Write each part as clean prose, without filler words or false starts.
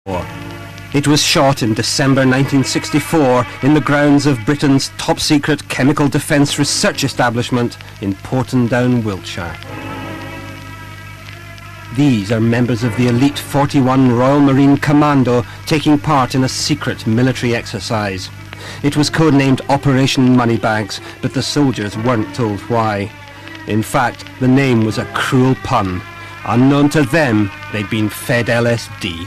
It was shot in December 1964 in the grounds of Britain's top-secret chemical defence research establishment in Portondown, Wiltshire. These are members of the elite 41 Royal Marine Commando taking part in a secret military exercise. It was codenamed Operation Moneybags, but the soldiers weren't told why. In fact, the name was a cruel pun. Unknown to them, they'd been fed LSD.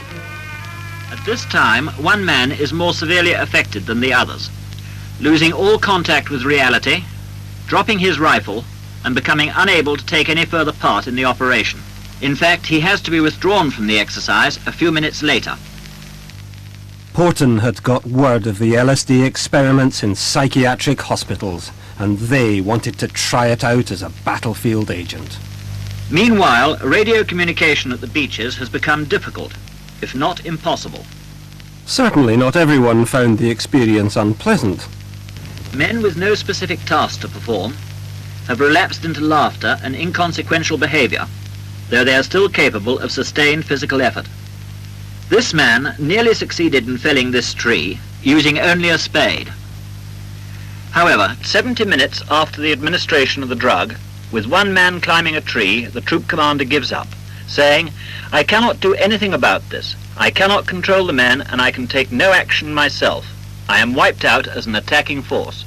At this time, one man is more severely affected than the others, losing all contact with reality, dropping his rifle, and becoming unable to take any further part in the operation. In fact, he has to be withdrawn from the exercise a few minutes later. Porton had got word of the LSD experiments in psychiatric hospitals, and they wanted to try it out as a battlefield agent. Meanwhile, radio communication at the beaches has become difficult, if not impossible. Certainly not everyone found the experience unpleasant. Men with no specific task to perform have relapsed into laughter and inconsequential behavior, though they are still capable of sustained physical effort. This man nearly succeeded in felling this tree using only a spade. However, 70 minutes after the administration of the drug, with one man climbing a tree, the troop commander gives up, saying, "I cannot do anything about this. I cannot control the men, and I can take no action myself. I am wiped out as an attacking force."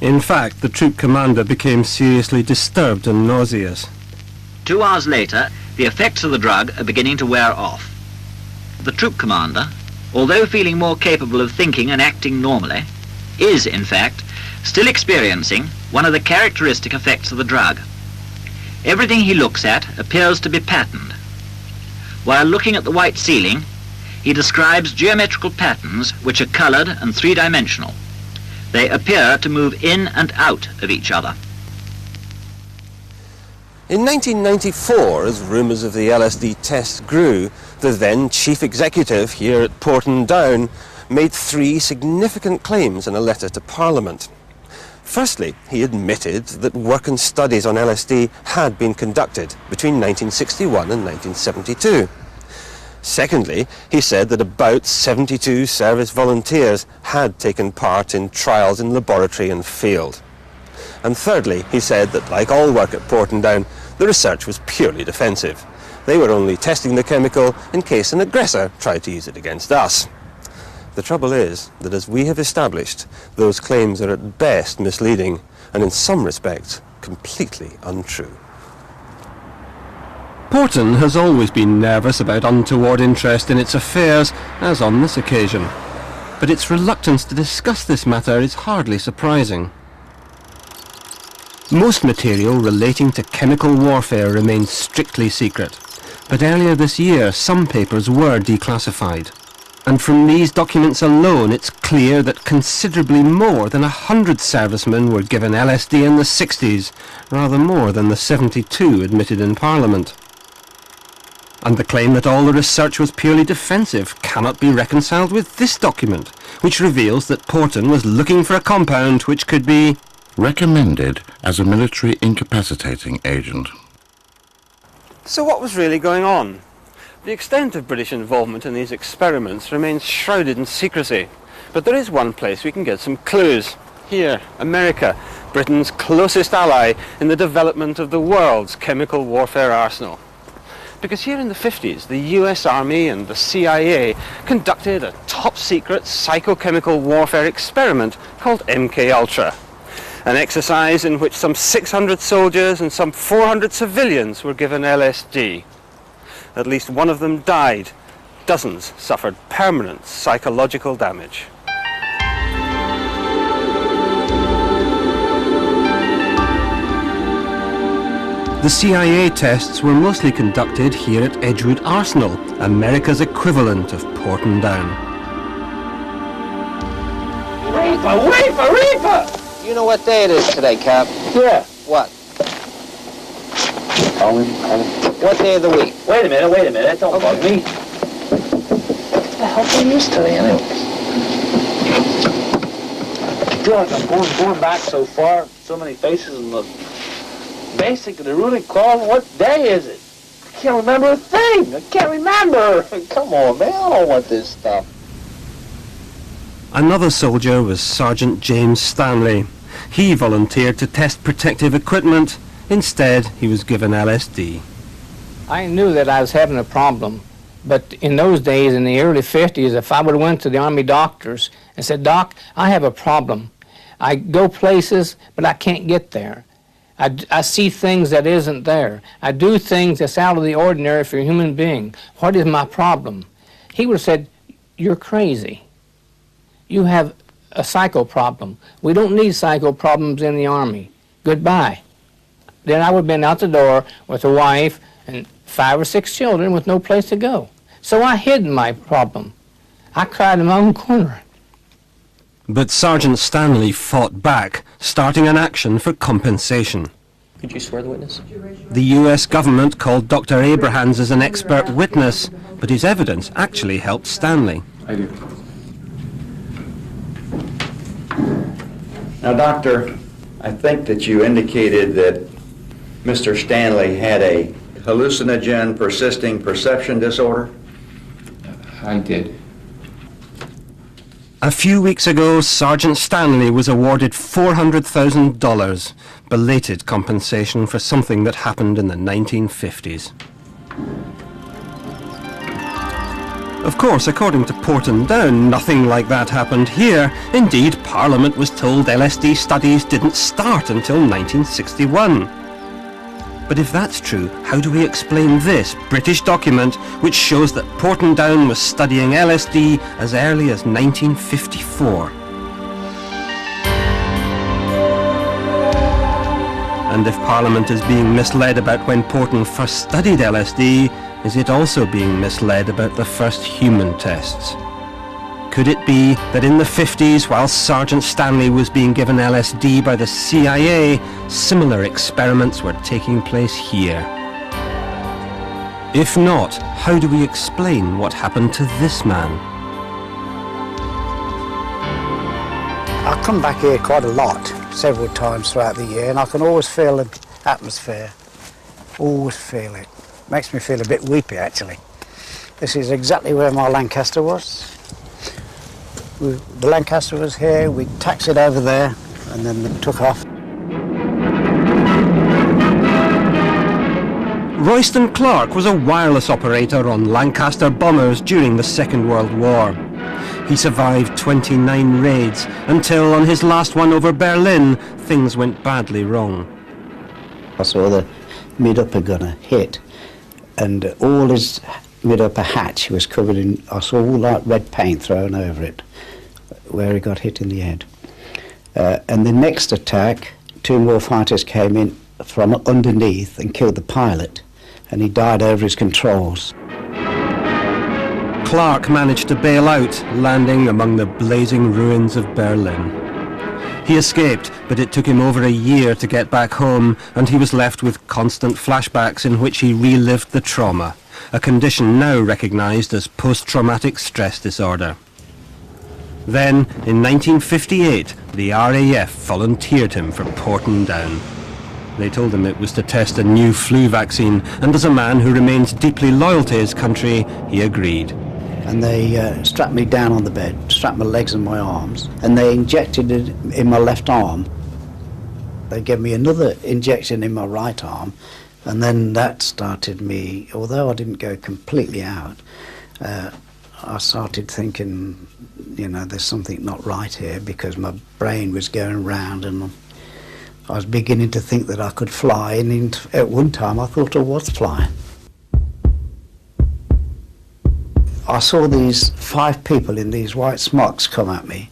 In fact, the troop commander became seriously disturbed and nauseous. 2 hours later, the effects of the drug are beginning to wear off. The troop commander, although feeling more capable of thinking and acting normally, is, in fact, still experiencing one of the characteristic effects of the drug. Everything he looks at appears to be patterned. While looking at the white ceiling, he describes geometrical patterns which are coloured and three-dimensional. They appear to move in and out of each other. In 1994, as rumours of the LSD tests grew, the then chief executive here at Portondown made 3 significant claims in a letter to Parliament. Firstly, he admitted that work and studies on LSD had been conducted between 1961 and 1972. Secondly, he said that about 72 service volunteers had taken part in trials in laboratory and field. And thirdly, he said that, like all work at Portondown, the research was purely defensive. They were only testing the chemical in case an aggressor tried to use it against us. The trouble is that, as we have established, those claims are at best misleading and in some respects completely untrue. Porton has always been nervous about untoward interest in its affairs, as on this occasion. But its reluctance to discuss this matter is hardly surprising. Most material relating to chemical warfare remains strictly secret, but earlier this year some papers were declassified. And from these documents alone, it's clear that considerably more than 100 servicemen were given LSD in the 60s, rather more than the 72 admitted in Parliament. And the claim that all the research was purely defensive cannot be reconciled with this document, which reveals that Porton was looking for a compound which could be recommended as a military incapacitating agent. So what was really going on? The extent of British involvement in these experiments remains shrouded in secrecy, but there is one place we can get some clues. Here, America, Britain's closest ally in the development of the world's chemical warfare arsenal. Because here in the 50s, the US Army and the CIA conducted a top-secret psychochemical warfare experiment called MK-Ultra. An exercise in which some 600 soldiers and some 400 civilians were given LSD. At least one of them died. Dozens suffered permanent psychological damage. The CIA tests were mostly conducted here at Edgewood Arsenal, America's equivalent of Portondown. Reefer! You know what day it is today, Cap? Yeah. What? Call him. What day of the week? Wait a minute. Don't bug me. What the hell are you today, anyways? George, I'm going back so far, so many faces, and the basic, the really call, what day is it? can't remember a thing. I can't remember. Come on, man. I don't want this stuff. Another soldier was Sergeant James Stanley. He volunteered to test protective equipment. Instead, he was given LSD. I knew that I was having a problem, but in those days, in the early 50s, if I would have went to the Army doctors and said, "Doc, I have a problem. I go places, but I can't get there. I see things that isn't there. I do things that's out of the ordinary for a human being. What is my problem?" He would have said, "You're crazy. You have a psycho problem. We don't need psycho problems in the Army. Goodbye." Then I would have been out the door with a wife and 5 or 6 children with no place to go. So I hid my problem. I cried in my own corner. But Sergeant Stanley fought back, starting an action for compensation. Could you swear the witness? The US government called Dr. Abrahams as an expert witness, but his evidence actually helped Stanley. I do. Now, Doctor, I think that you indicated that Mr. Stanley had a hallucinogen persisting perception disorder. I did. A few weeks ago, Sergeant Stanley was awarded $400,000, belated compensation for something that happened in the 1950s. Of course, according to Porton Down, nothing like that happened here. Indeed, Parliament was told LSD studies didn't start until 1961. But if that's true, how do we explain this British document which shows that Porton Down was studying LSD as early as 1954? And if Parliament is being misled about when Porton first studied LSD, is it also being misled about the first human tests? Could it be that in the 50s, while Sergeant Stanley was being given LSD by the CIA, similar experiments were taking place here? If not, how do we explain what happened to this man? I come back here quite a lot, several times throughout the year, and I can always feel the atmosphere. Always feel it. Makes me feel a bit weepy, actually. This is exactly where my Lancaster was. The Lancaster was here, we taxied over there, and then we took off. Royston Clark was a wireless operator on Lancaster bombers during the Second World War. He survived 29 raids until, on his last one over Berlin, things went badly wrong. I saw the mid-upper gunner hit, and all his mid-upper hatch was covered in, I saw all that red paint thrown over it, where he got hit in the head. And the next attack, 2 more fighters came in from underneath and killed the pilot, and he died over his controls. Clark managed to bail out, landing among the blazing ruins of Berlin. He escaped, but it took him over a year to get back home, and he was left with constant flashbacks in which he relived the trauma, a condition now recognised as post-traumatic stress disorder. Then, in 1958, the RAF volunteered him for Porton Down. They told him it was to test a new flu vaccine, and as a man who remains deeply loyal to his country, he agreed. And they strapped me down on the bed, strapped my legs and my arms, and they injected it in my left arm. They gave me another injection in my right arm, and then that started me, although I didn't go completely out, I started thinking, you know, there's something not right here, because my brain was going round and I was beginning to think that I could fly, and at one time I thought I was flying. I saw these 5 people in these white smocks come at me,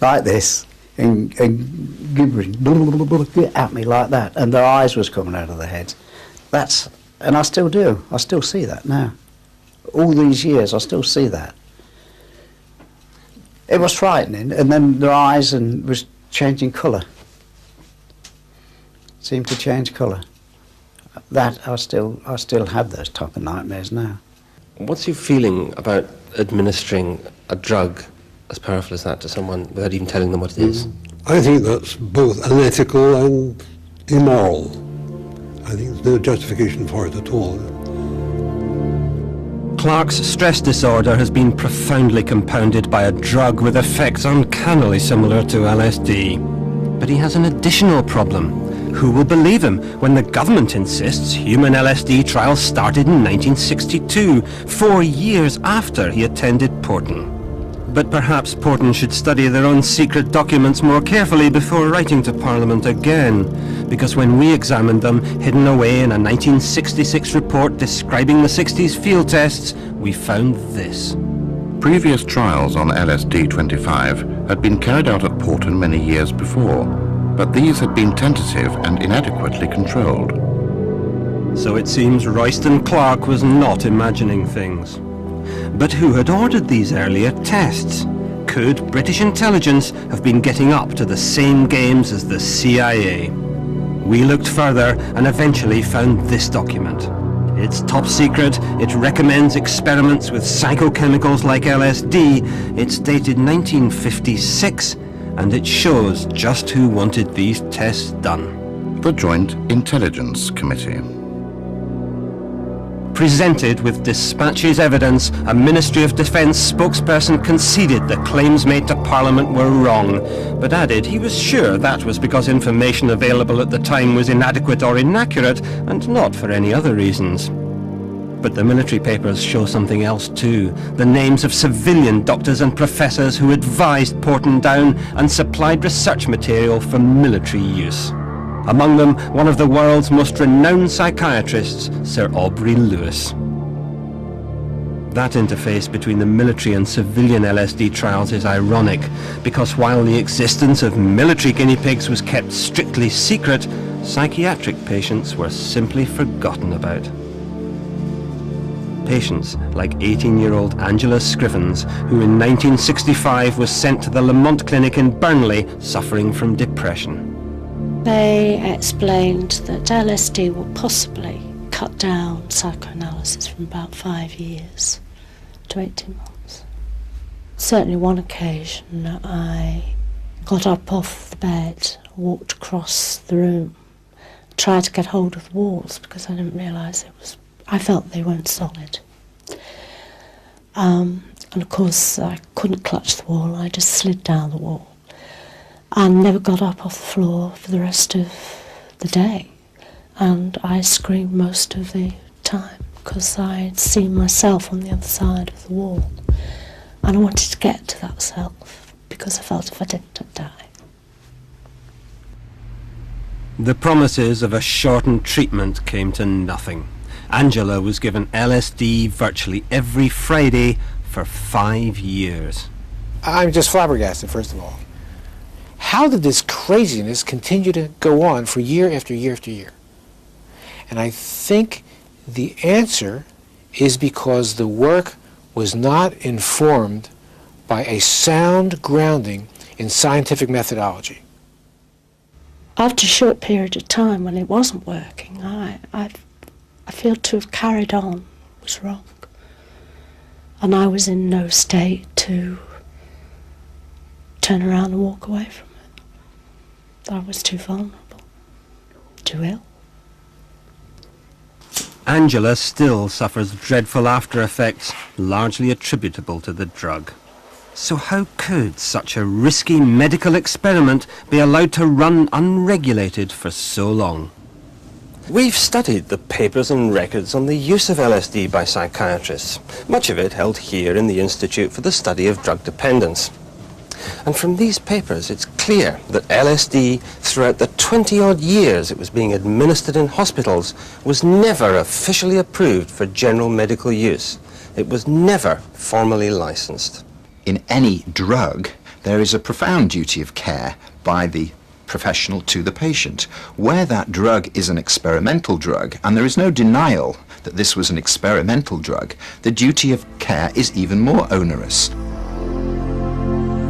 like this, and gibbering at me like that, and their eyes was coming out of their heads. And I still do, I still see that now. All these years, I still see that. It was frightening, and then their eyes was changing colour. Seemed to change colour. That I still have those type of nightmares now. What's your feeling about administering a drug as powerful as that to someone without even telling them what it is? I think that's both unethical and immoral. I think there's no justification for it at all. Clark's stress disorder has been profoundly compounded by a drug with effects uncannily similar to LSD. But he has an additional problem. Who will believe him when the government insists human LSD trials started in 1962, 4 years after he attended Porton? But perhaps Porton should study their own secret documents more carefully before writing to Parliament again, because when we examined them, hidden away in a 1966 report describing the 60s field tests, we found this. Previous trials on LSD-25 had been carried out at Porton many years before, but these had been tentative and inadequately controlled. So it seems Royston Clark was not imagining things. But who had ordered these earlier tests? Could British intelligence have been getting up to the same games as the CIA? We looked further and eventually found this document. It's top secret, it recommends experiments with psychochemicals like LSD, it's dated 1956, and it shows just who wanted these tests done. The Joint Intelligence Committee. Presented with Dispatch's evidence, a Ministry of Defence spokesperson conceded the claims made to Parliament were wrong, but added he was sure that was because information available at the time was inadequate or inaccurate, and not for any other reasons. But the military papers show something else too, the names of civilian doctors and professors who advised Porton Down and supplied research material for military use. Among them, one of the world's most renowned psychiatrists, Sir Aubrey Lewis. That interface between the military and civilian LSD trials is ironic, because while the existence of military guinea pigs was kept strictly secret, psychiatric patients were simply forgotten about. Patients like 18-year-old Angela Scrivens, who in 1965 was sent to the Lamont Clinic in Burnley, suffering from depression. They explained that LSD will possibly cut down psychoanalysis from about 5 years to 18 months. Certainly one occasion I got up off the bed, walked across the room, tried to get hold of the walls because I didn't realise I felt they weren't solid. And of course I couldn't clutch the wall, I just slid down the wall. And never got up off the floor for the rest of the day. And I screamed most of the time because I'd seen myself on the other side of the wall. And I wanted to get to that self because I felt if I didn't, I'd die. The promises of a shortened treatment came to nothing. Angela was given LSD virtually every Friday for 5 years. I'm just flabbergasted, first of all. How did this craziness continue to go on for year after year after year? And I think the answer is because the work was not informed by a sound grounding in scientific methodology. After a short period of time when it wasn't working, I feel to have carried on was wrong. And I was in no state to turn around and walk away from it. I was too vulnerable, too ill. Angela still suffers dreadful after effects, largely attributable to the drug. So how could such a risky medical experiment be allowed to run unregulated for so long? We've studied the papers and records on the use of LSD by psychiatrists, much of it held here in the Institute for the Study of Drug Dependence. And from these papers, it's clear that LSD, throughout the 20-odd years it was being administered in hospitals, was never officially approved for general medical use. It was never formally licensed. In any drug, there is a profound duty of care by the professional to the patient. Where that drug is an experimental drug, and there is no denial that this was an experimental drug, the duty of care is even more onerous.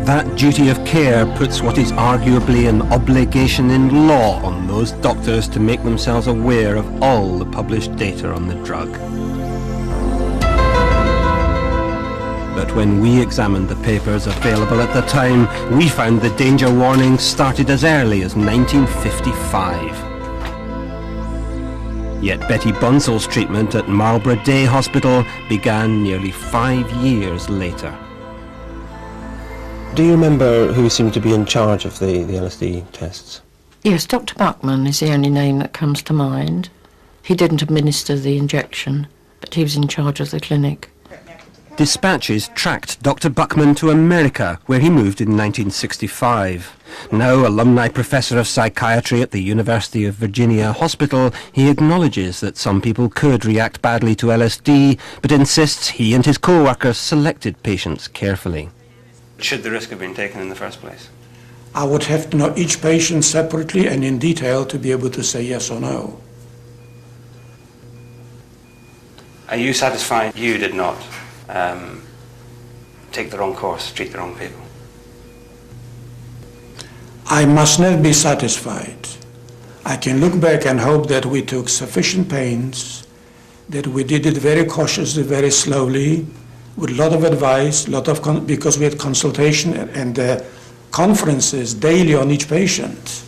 That duty of care puts what is arguably an obligation in law on those doctors to make themselves aware of all the published data on the drug. But when we examined the papers available at the time, we found the danger warnings started as early as 1955. Yet Betty Bunsel's treatment at Marlborough Day Hospital began nearly 5 years later. Do you remember who seemed to be in charge of the LSD tests? Yes, Dr. Buckman is the only name that comes to mind. He didn't administer the injection, but he was in charge of the clinic. Dispatches tracked Dr. Buckman to America, where he moved in 1965. Now alumni professor of psychiatry at the University of Virginia Hospital, he acknowledges that some people could react badly to LSD, but insists he and his co-workers selected patients carefully. Should the risk have been taken in the first place? I would have to know each patient separately and in detail to be able to say yes or no. Are you satisfied you did not take the wrong course, treat the wrong people? I must never be satisfied. I can look back and hope that we took sufficient pains, that we did it very cautiously, very slowly, with a lot of advice, because we had consultation and conferences daily on each patient.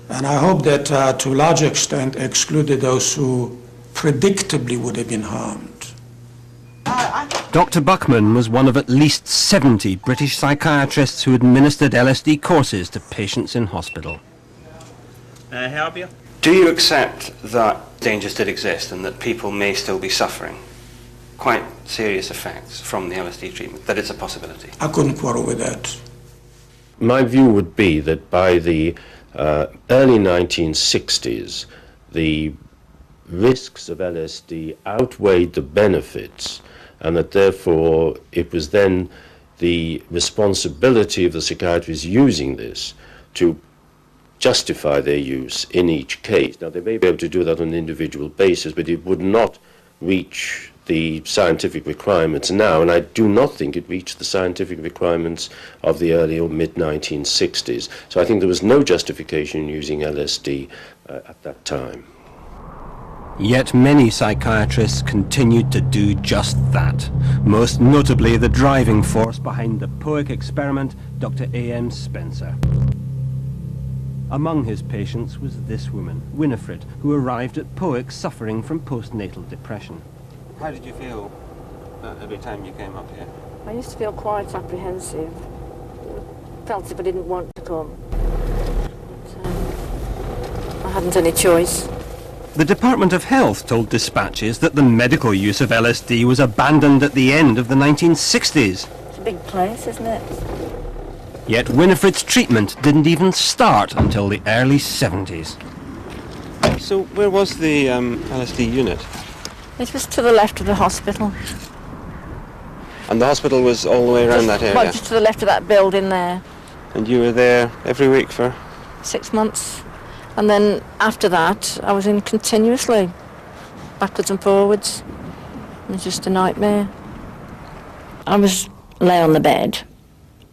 And I hope that to a large extent excluded those who predictably would have been harmed. Dr. Buckman was one of at least 70 British psychiatrists who administered LSD courses to patients in hospital. May I help you? Do you accept that dangers did exist and that people may still be suffering quite serious effects from the LSD treatment, that it's a possibility? I couldn't quarrel with that. My view would be that by the early 1960s, the risks of LSD outweighed the benefits, and that therefore it was then the responsibility of the psychiatrists using this to justify their use in each case. Now, they may be able to do that on an individual basis, but it would not reach the scientific requirements now, and I do not think it reached the scientific requirements of the early or mid-1960s. So I think there was no justification in using LSD at that time. Yet many psychiatrists continued to do just that, most notably the driving force behind the POIC experiment, Dr. A.M. Spencer. Among his patients was this woman, Winifred, who arrived at POIC suffering from postnatal depression. How did you feel every time you came up here? I used to feel quite apprehensive. Felt as if I didn't want to come. But, I hadn't any choice. The Department of Health told dispatches that the medical use of LSD was abandoned at the end of the 1960s. It's a big place, isn't it? Yet Winifred's treatment didn't even start until the early 70s. So where was the LSD unit? It was to the left of the hospital. And the hospital was all the way around that area? Well, just to the left of that building there. And you were there every week for? 6 months. And then after that, I was in continuously, backwards and forwards. It was just a nightmare. I was lay on the bed,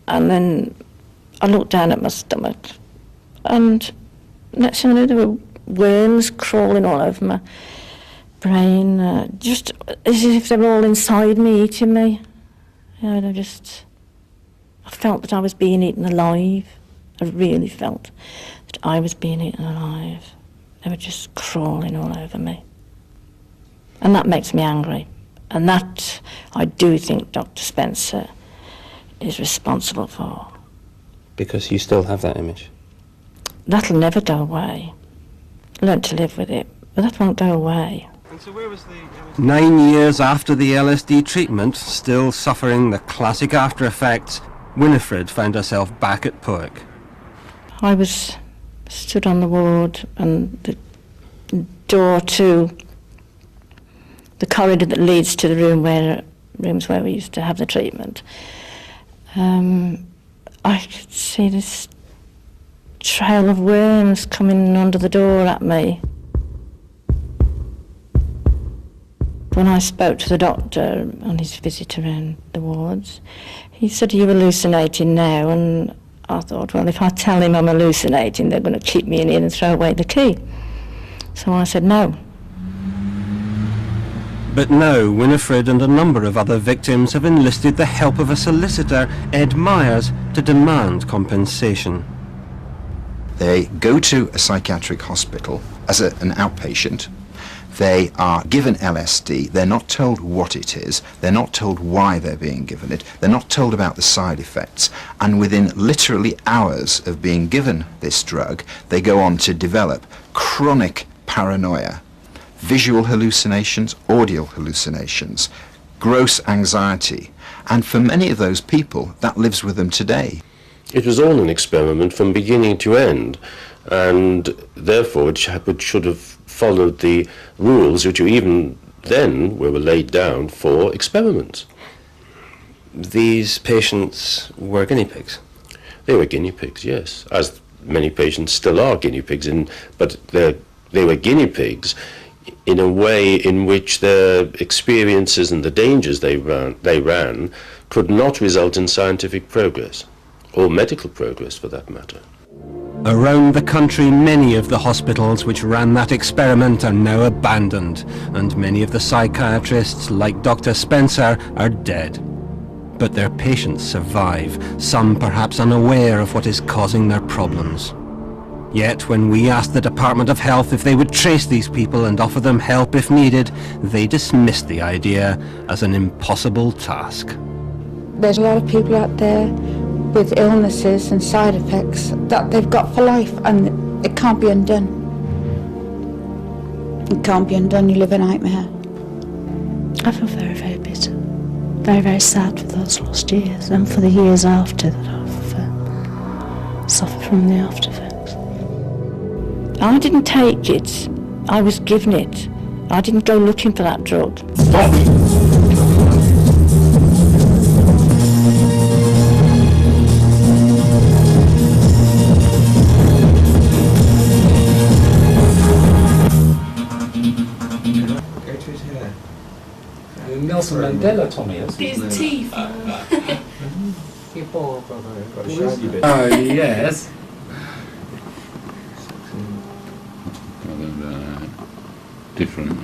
and then I looked down at my stomach, and next thing I knew, there were worms crawling all over my brain, just as if they were all inside me, eating me. You know, I felt that I was being eaten alive. I really felt that I was being eaten alive. They were just crawling all over me. And that makes me angry. And that, I do think Dr. Spencer is responsible for. Because you still have that image? That'll never go away. Learn to live with it, but that won't go away. And so where was the 9 years after the LSD treatment, still suffering the classic after effects, Winifred found herself back at POIC. I was stood on the ward, and the door to the corridor that leads to the rooms where we used to have the treatment. I could see this trail of worms coming under the door at me. When I spoke to the doctor on his visit around the wards, he said, "Are you hallucinating now?" And I thought, well, if I tell him I'm hallucinating, they're going to keep me in here and throw away the key. So I said no. But now Winifred and a number of other victims have enlisted the help of a solicitor, Ed Myers, to demand compensation. They go to a psychiatric hospital as an outpatient, They are given LSD, they're not told what it is, they're not told why they're being given it, they're not told about the side effects, and within literally hours of being given this drug, they go on to develop chronic paranoia, visual hallucinations, audio hallucinations, gross anxiety, and for many of those people, that lives with them today. It was all an experiment from beginning to end, and therefore it should have followed the rules which even then were laid down for experiments. These patients were guinea pigs? They were guinea pigs, yes, as many patients still are guinea pigs, but they were guinea pigs in a way in which their experiences and the dangers they ran could not result in scientific progress, or medical progress for that matter. Around the country, many of the hospitals which ran that experiment are now abandoned, and many of the psychiatrists, like Dr. Spencer, are dead. But their patients survive, some perhaps unaware of what is causing their problems. Yet when we asked the Department of Health if they would trace these people and offer them help if needed, they dismissed the idea as an impossible task. There's a lot of people out there with illnesses and side effects that they've got for life, and it can't be undone. It can't be undone, you live a nightmare. I feel very, very bitter. Very, very sad for those lost years and for the years after that I've suffered from the after effects. I didn't take it, I was given it. I didn't go looking for that drug. Nelson Mandela, Tommy, is His teeth. Oh, yes. Different.